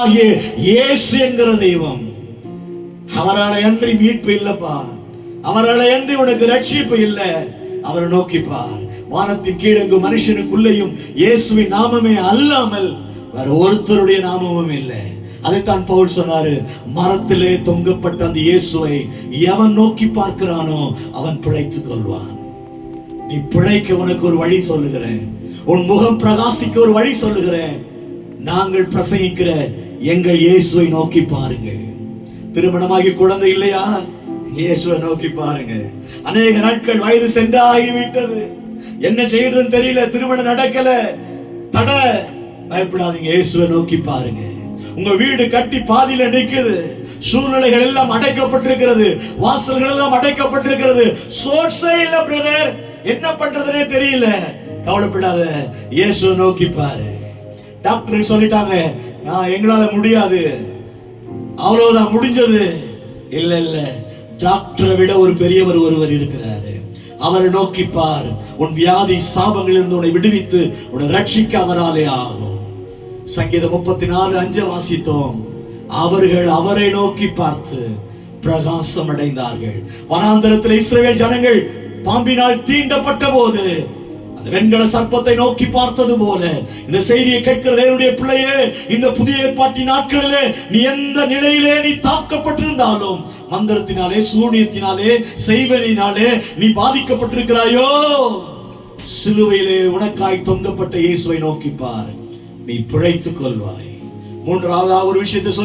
தேவனாகிய இயேசு என்கிற தெய்வம். அவரால் அன்றி மீட்பு இல்லப்பா, அவரால் அன்றி உனக்கு ரட்சிப்பு இல்லை. அவரை நோக்கிப்பார். வானத்தின் கீழங்கு மனுஷனுக்குள்ளேயும் இயேசுவின் நாமமே அல்லாமல் வேற ஒருத்தருடைய நாமமும் இல்லை. அதைத்தான் பவுல் சொன்னாரு, மரத்திலே தொங்கப்பட்ட அந்த இயேசுவை எவன் நோக்கி பார்க்கிறானோ அவன் பிழைத்துக் கொள்வான். நீ பிழைக்க உனக்கு ஒரு வழி சொல்லுகிறேன், உன் முகம் பிரகாசிக்க ஒரு வழி சொல்லுகிறேன். நாங்கள் பிரசங்கிக்கிற எங்கள் இயேசுவை நோக்கி பாருங்கள். திருமணமாகி குழந்தை இல்லையா? இயேசுவை நோக்கி பாருங்க. அநேக நாட்கள் வயது சென்றாகிவிட்டது, என்ன செய்யறதுன்னு தெரியல, திருமணம் நடக்கல, தடை. பயப்படாதீங்க, இயேசுவை நோக்கி பாருங்க. உங்க வீடு கட்டி பாதியில நிக்குது, சூழ்நிலைகள் எல்லாம் அடைக்கப்பட்டிருக்கிறது, வாசல்கள் எல்லாம் அடைக்கப்பட்டிருக்கிறது, சோர்ஸே இல்ல பிரதர், என்ன பண்றதுனே தெரியல. கவலைப்படாத, இயேசுவை நோக்கி பாரு. டாக்டர் சொல்லிட்டாங்க எங்களால முடியாது, அவ்வளவுதான் முடிஞ்சது. இல்ல இல்ல, டாக்டரை விட ஒரு பெரியவர் ஒருவர் இருக்கிறாரு. அவரை நோக்கி பார். உன் வியாதி சாபங்களிலிருந்து உன்னை விடுவித்து உன்னை ரட்சிக்க அவராலே ஆகும். சங்கீதம் 34:5 வாசித்தோம். அவர்கள் அவரை நோக்கி பார்த்து பிரகாசம் அடைந்தார்கள். வனாந்தரத்தில் இஸ்ரவேல் ஜனங்கள் பாம்பினால் தீண்டப்பட்ட போது அந்த வெண்கல சர்ப்பத்தை நோக்கி பார்த்தது போல, இந்த செய்தியை கேட்கிற தேவனுடைய பிள்ளையே, இந்த புதிய ஏற்பாட்டின் நாட்களிலே நீ எந்த நிலையிலே நீ தாக்கப்பட்டிருந்தாலும், மந்திரத்தினாலே, சூனியத்தினாலே, செய்வனினாலே நீ பாதிக்கப்பட்டிருக்கிறாயோ, சிலுவையிலே உனக்காய் தொங்கப்பட்ட இயேசுவை நோக்கி பார், நீ பிழைத்துக் கொள்வாய். மூன்றாவது ஒரு விஷயத்தை சொல்லி